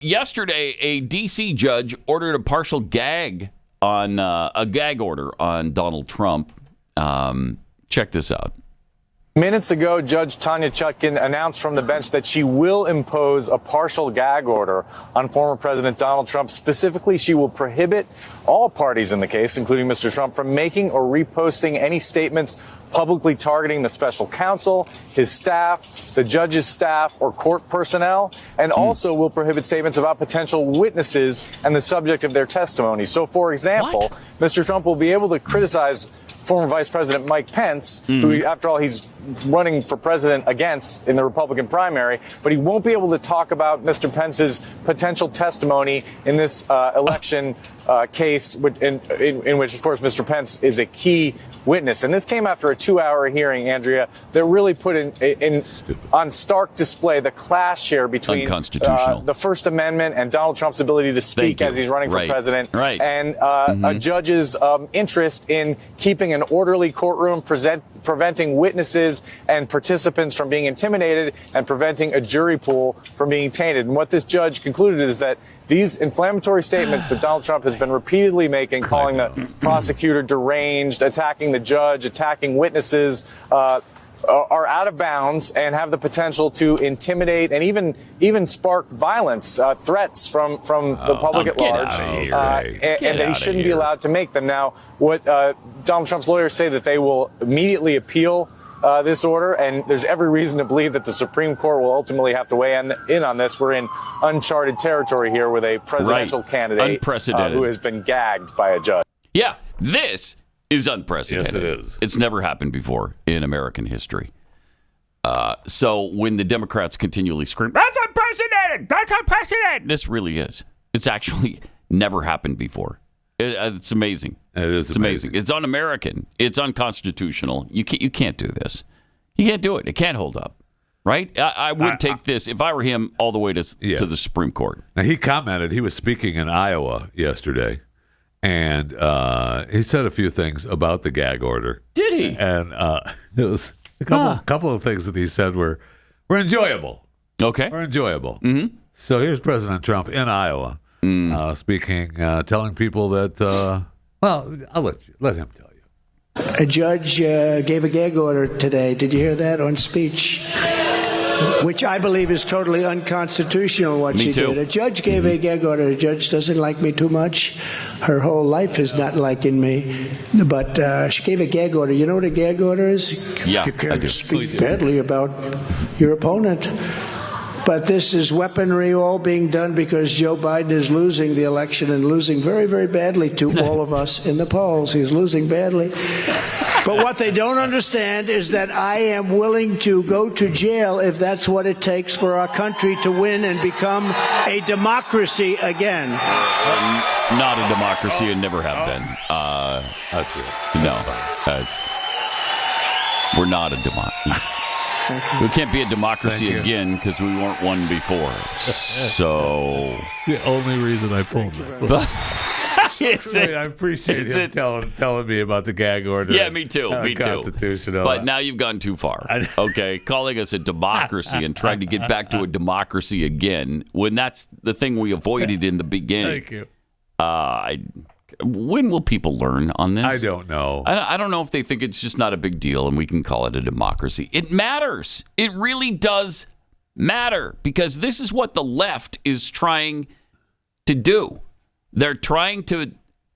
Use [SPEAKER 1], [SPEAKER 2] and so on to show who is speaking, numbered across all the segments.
[SPEAKER 1] yesterday, a D.C. judge ordered a partial gag on a gag order on Donald Trump. Check this out.
[SPEAKER 2] Minutes ago, Judge Tanya Chutkan announced from the bench that she will impose a partial gag order on former President Donald Trump. Specifically, she will prohibit all parties in the case, including Mr. Trump, from making or reposting any statements publicly targeting the special counsel, his staff, the judge's staff, or court personnel, and also will prohibit statements about potential witnesses and the subject of their testimony. So, for example, Mr. Trump will be able to criticize former Vice President Mike Pence, who, after all, he's running for president against in the Republican primary, but he won't be able to talk about Mr. Pence's potential testimony in this election case, in which, of course, Mr. Pence is a key witness. And this came after a 2-hour hearing, Andrea, that really put on stark display the clash here between the First Amendment and Donald Trump's ability to speak as he's running for president, and a judge's interest in keeping an orderly courtroom, preventing witnesses and participants from being intimidated, and preventing a jury pool from being tainted. And what this judge concluded is that these inflammatory statements that Donald Trump has been repeatedly making, calling the prosecutor deranged, attacking the judge, attacking witnesses, are out of bounds and have the potential to intimidate and even spark violence, threats from the public at large, and that he shouldn't be allowed to make them. Now, what Donald Trump's lawyers say that they will immediately appeal this order, and there's every reason to believe that the Supreme Court will ultimately have to weigh in on this. We're in uncharted territory here with a presidential candidate who has been gagged by a judge.
[SPEAKER 1] Yeah, this is unprecedented.
[SPEAKER 3] Yes, it is.
[SPEAKER 1] It's never happened before in American history. So when the Democrats continually scream, "That's unprecedented! That's unprecedented!" This really is. It's actually never happened before. It's amazing.
[SPEAKER 3] It is.
[SPEAKER 1] It's amazing. It's un-American. It's unconstitutional. You can't do this. You can't do it. It can't hold up. Right? I would take this, if I were him, all the way to the Supreme Court.
[SPEAKER 3] Now, he commented, he was speaking in Iowa yesterday, and he said a few things about the gag order.
[SPEAKER 1] Did he?
[SPEAKER 3] And it was a couple of things that he said were enjoyable.
[SPEAKER 1] Okay.
[SPEAKER 3] Were enjoyable.
[SPEAKER 1] Mm-hmm.
[SPEAKER 3] So here's President Trump in Iowa speaking, telling people that, well, I'll let him tell you.
[SPEAKER 4] A judge gave a gag order today. Did you hear that on speech? Which I believe is totally unconstitutional, what she did. A judge gave a gag order. A judge doesn't like me too much. Her whole life is not liking me. But she gave a gag order. You know what a gag order is?
[SPEAKER 1] Yeah,
[SPEAKER 4] you can't speak badly about your opponent. But this is weaponry all being done because Joe Biden is losing the election and losing very, very badly to all of us in the polls. He's losing badly. But what they don't understand is that I am willing to go to jail if that's what it takes for our country to win and become a democracy again.
[SPEAKER 1] Not a democracy and never have been.
[SPEAKER 3] That's it.
[SPEAKER 1] No. We're not a democracy. We can't be a democracy again because we weren't one before. So
[SPEAKER 3] the only reason I pulled it. I appreciate him telling me about the gag order.
[SPEAKER 1] Yeah, me too. Me too.
[SPEAKER 3] Constitutional.
[SPEAKER 1] But now you've gone too far. Okay, calling us a democracy and trying to get back to a democracy again when that's the thing we avoided in the beginning.
[SPEAKER 3] Thank you.
[SPEAKER 1] When will people learn on this?
[SPEAKER 3] I don't know.
[SPEAKER 1] I don't know if they think it's just not a big deal and we can call it a democracy. It matters. It really does matter because this is what the left is trying to do. They're trying to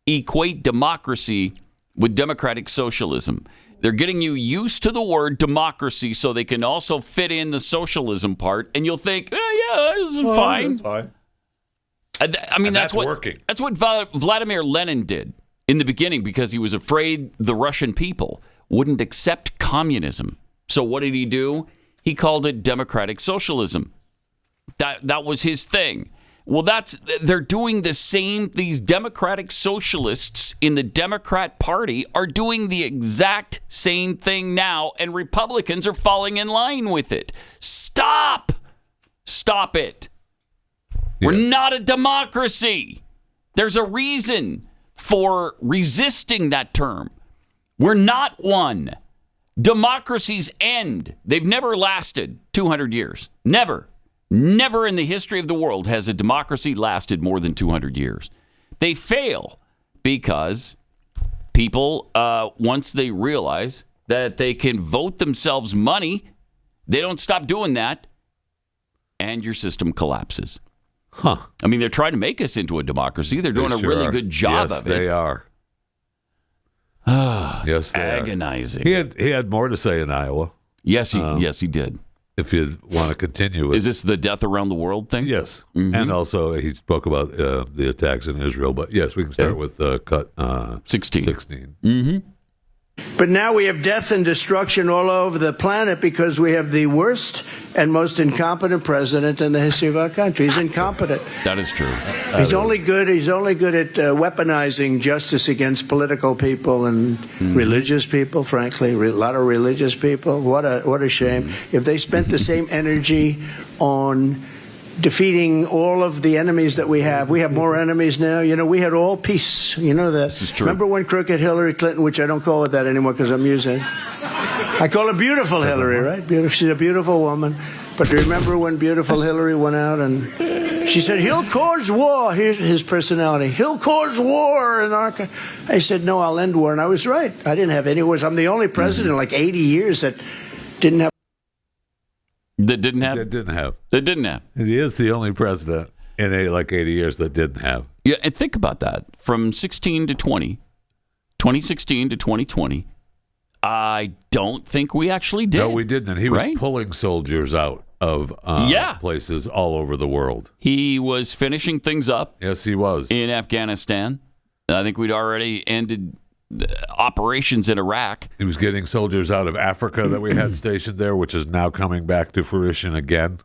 [SPEAKER 1] equate democracy with democratic socialism. They're getting you used to the word democracy so they can also fit in the socialism part, and you'll think, yeah, this is fine.
[SPEAKER 3] That's fine.
[SPEAKER 1] I mean, that's what
[SPEAKER 3] working.
[SPEAKER 1] That's what Vladimir Lenin did in the beginning because he was afraid the Russian people wouldn't accept communism. So what did he do? He called it democratic socialism. That was his thing. Well, they're doing the same. These democratic socialists in the Democrat Party are doing the exact same thing now, and Republicans are falling in line with it. Stop it. We're not a democracy. There's a reason for resisting that term. We're not one. Democracies end. They've never lasted 200 years. Never. Never in the history of the world has a democracy lasted more than 200 years. They fail because people, once they realize that they can vote themselves money, they don't stop doing that, and your system collapses.
[SPEAKER 3] Huh.
[SPEAKER 1] I mean, they're trying to make us into a democracy. They're doing
[SPEAKER 3] They
[SPEAKER 1] a
[SPEAKER 3] sure
[SPEAKER 1] really
[SPEAKER 3] are.
[SPEAKER 1] good job
[SPEAKER 3] Yes,
[SPEAKER 1] of it.
[SPEAKER 3] they are. Yes, they
[SPEAKER 1] Agonizing.
[SPEAKER 3] are. He had more to say in Iowa.
[SPEAKER 1] Yes, he did.
[SPEAKER 3] If you want to continue with
[SPEAKER 1] Is this the death around the world thing?
[SPEAKER 3] yes, and also he spoke about the attacks in Israel. But yes, we can start with cut
[SPEAKER 1] 16.
[SPEAKER 3] 16.
[SPEAKER 4] But now we have death and destruction all over the planet because we have the worst and most incompetent president in the history of our country. He's incompetent.
[SPEAKER 1] That is true.
[SPEAKER 4] He's only good at weaponizing justice against political people and religious people. Frankly, a lot of religious people. What a shame. If they spent the same energy on defeating all of the enemies that we have more enemies now. You know, we had all peace. You know that.
[SPEAKER 1] This is true.
[SPEAKER 4] Remember when crooked Hillary Clinton, which I don't call it that anymore because I'm using. I call her beautiful Hillary, right? Beautiful. She's a beautiful woman. But remember when beautiful Hillary went out and she said, he'll cause war. Here's his personality. He'll cause war in our country. I said, no, I'll end war. And I was right. I didn't have any wars. I'm the only president in like 80 years that didn't have.
[SPEAKER 1] That didn't have?
[SPEAKER 3] That didn't have.
[SPEAKER 1] That didn't have.
[SPEAKER 3] He is the only president in 80 years that didn't have.
[SPEAKER 1] Yeah, and think about that. From 16 to 20, 2016 to 2020, I don't think we actually did.
[SPEAKER 3] No, we didn't. And he was
[SPEAKER 1] right?
[SPEAKER 3] pulling soldiers out of places all over the world.
[SPEAKER 1] He was finishing things up
[SPEAKER 3] Yes, he was.
[SPEAKER 1] in Afghanistan. I think we'd already ended operations in Iraq.
[SPEAKER 3] He was getting soldiers out of Africa that we had stationed there, which is now coming back to fruition again.